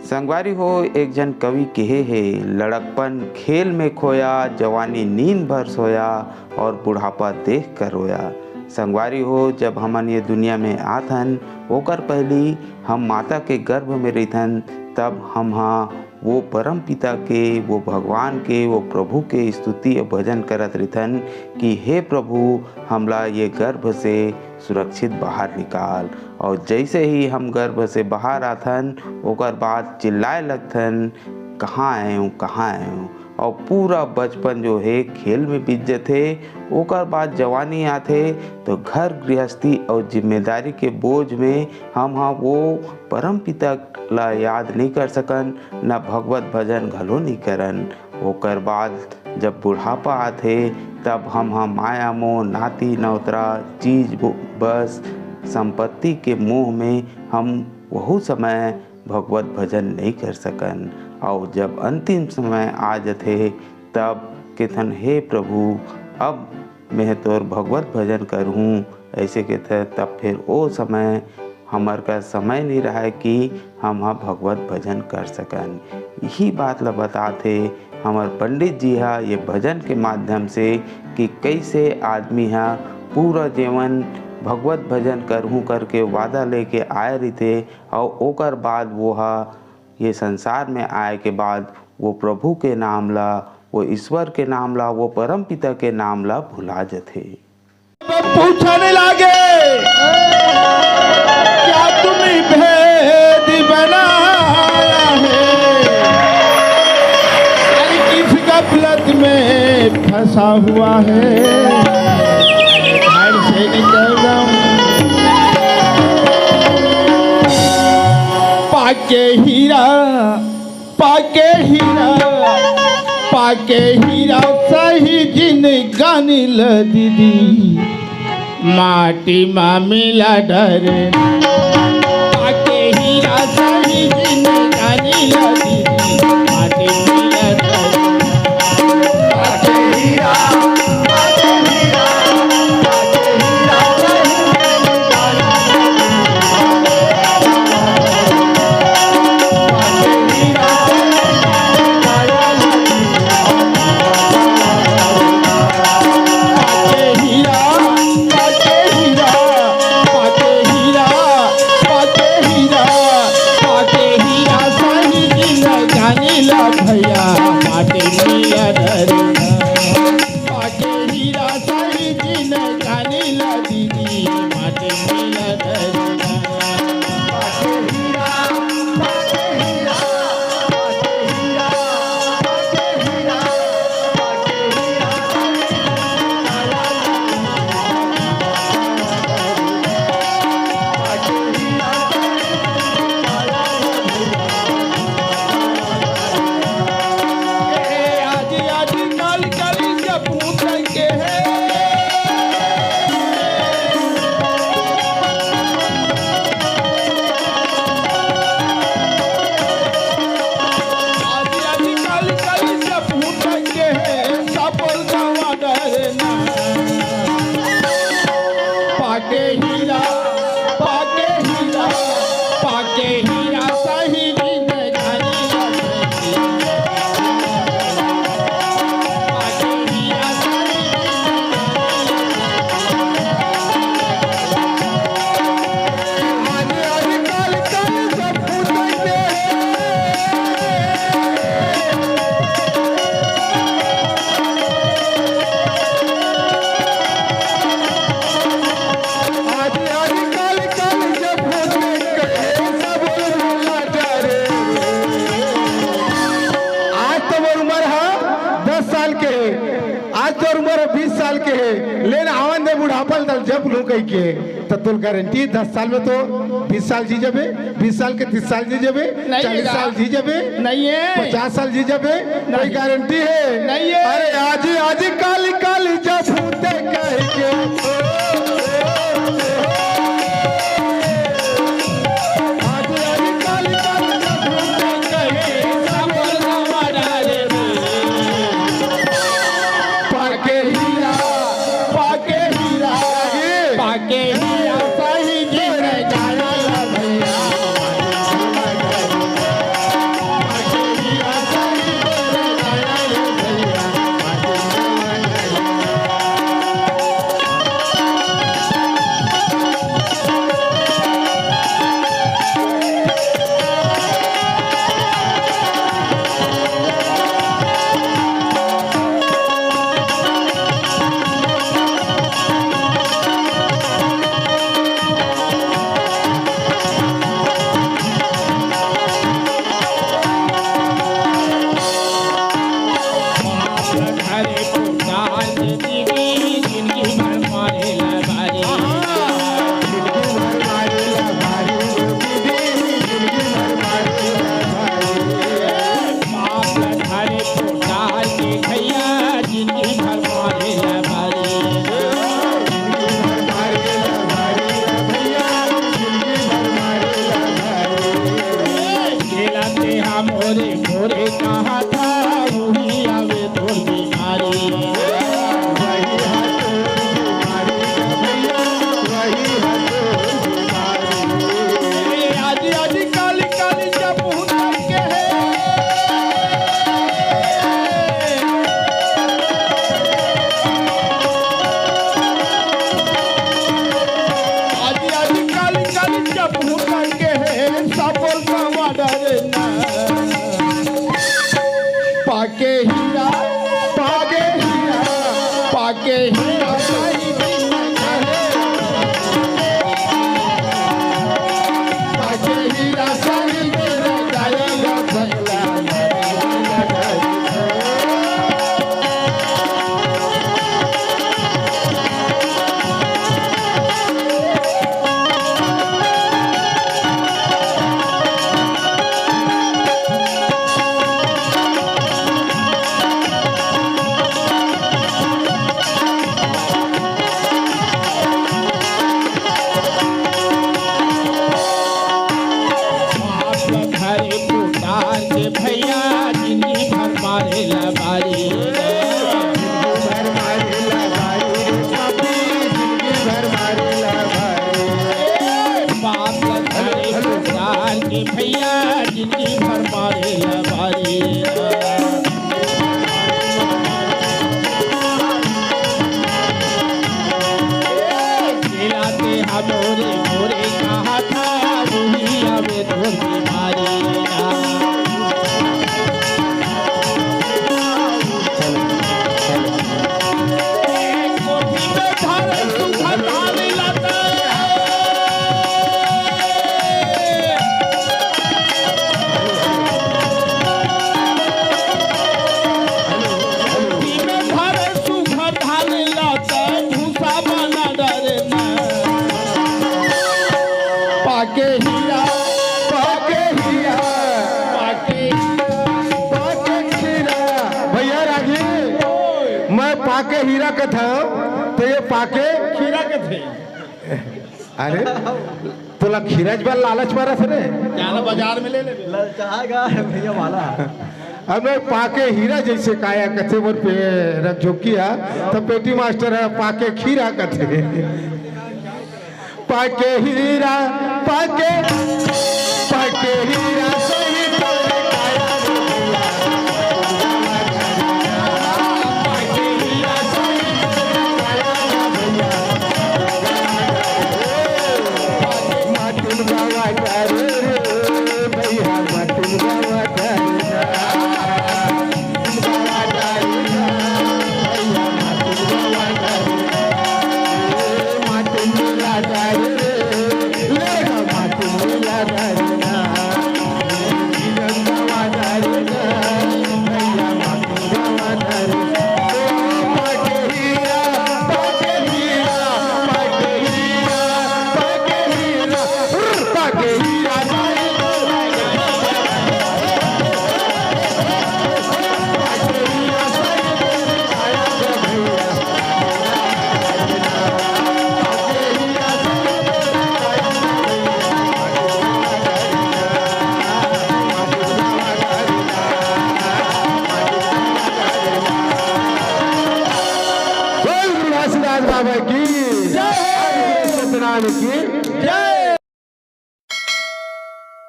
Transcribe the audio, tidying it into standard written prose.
संगवारी हो एक जन कवि कहे है, लड़कपन खेल में खोया, जवानी नींद भर सोया और बुढ़ापा देख कर रोया। संगवारी हो जब हमन ये दुनिया में आथन ओकर पहली हम माता के गर्भ में रहिथन, तब हम वो परम पिता के, वो भगवान के, वो प्रभु के स्तुति और भजन करत रहिथन कि हे प्रभु हमला ये गर्भ से सुरक्षित बाहर निकाल। और जैसे ही हम गर्भ से बाहर आथन ओकर बाद चिल्लाए लगथन कहाँ आए हूँ, कहाँ आए हूँ। और पूरा बचपन जो है खेल में बीत जाते। ओकर बाद जवानी आते तो घर गृहस्थी और जिम्मेदारी के बोझ में हम वो परम पिता ला याद नहीं कर सकन, न भगवत भजन घलो नहीं करन। ओकर बाद जब बुढ़ापा आते तब हम माया मोह, नाती नौतरा, चीज बस संपत्ति के मोह में हम वह समय भगवत भजन नहीं कर सकन। और जब अंतिम समय आ जाते तब कहथन हे प्रभु अब मैं तोर भगवत भजन करूँ, ऐसे कहते तब फिर वो समय हमार का समय नहीं रहा है कि हम भगवत भजन कर सकन। यही बात ला बताते हमार पंडित जी ये भजन के माध्यम से कि कैसे आदमी पूरा जीवन भगवत भजन करहूँ करके वादा लेके आए रहते और ओकर बाद वो ये संसार में आए के बाद वो प्रभु के नाम ला, वो ईश्वर के नाम ला, वो परम पिता के नाम ला भुला जाते। पूछने लगे क्या तुम्हें भेद बनाया है, किस गफलत में फंसा हुआ है। से निकल पाके हीरा, पाके हीरा, पाके हीरा सही जिन गानिल दीदी माटी मा मिला डर। पाके हीरा सही जिन गानिल दीदी माटी मिला डर। पाके हीरा, पाके हीरा, पाके हीरा के तो गारंटी 10 साल में तो 20 साल जी जाबे, 20 साल के 30 साल जी जाबे, 40 साल जी जाबे, नहीं है 50 साल जी जाबे, कोई गारंटी है नहीं है। अरे आज काली काली जब होते कह के मोरे मोरे कहा था वही आवे तोर बीमारी वही है तोर बीमारी भैया, वही है तोर बीमारी। आजी आजी काली काली जब हुना के है आजी आजी काली काली जब हुना के है सबोल का डरना पाके हीरा पाके हीरा पाके हीरा साई दिन करे पाके हीरा साई दिन जाएगा बंगला घरे पुकार के भैया जिंदगी भर मारे लबारी भर मारे लबारी कभी जिंदगी भर मारे लबारी। बाप घरे पुकार के भैया जिंदगी भर मारे लबारी खिलाते हमोरे मोरे कहा था वही आवे तोर बीमारी कोठी में धारे सुखा धारे लाता कोठी में धारे सुखा धारे लाता भूसा बना डरना पाके हीरा पाके हीरा पाके पाके हीरा भैया राजी मैं पाके हीरा का था तो ये पाके खीरा के थे अरे तोला खीरज बा लालच मारा थे जाना बाजार में ले ले भैया वाला अब मैं पाके हीरा जैसे काया कथे मोर पे रखझोकिया तो पेटी मास्टर है पाके खीरा कथे पाके हीरा पाके पाके हीरा सही तोरे काया रे भैया। पाके हीरा सही तोरे काया रे भैया। माटुन बाबा करे रे भैया माटुन बाबा करे बाबा करे भैया माटुन बाबा करे माटुन मिला करे ले माटुन मिला करे बाबा करे भैया माटुन बाबा करे पाके हीरा पाके हीरा पाके हीरा पाके हीरा पाके हीरा बाबा की जय, सत्यनारायण की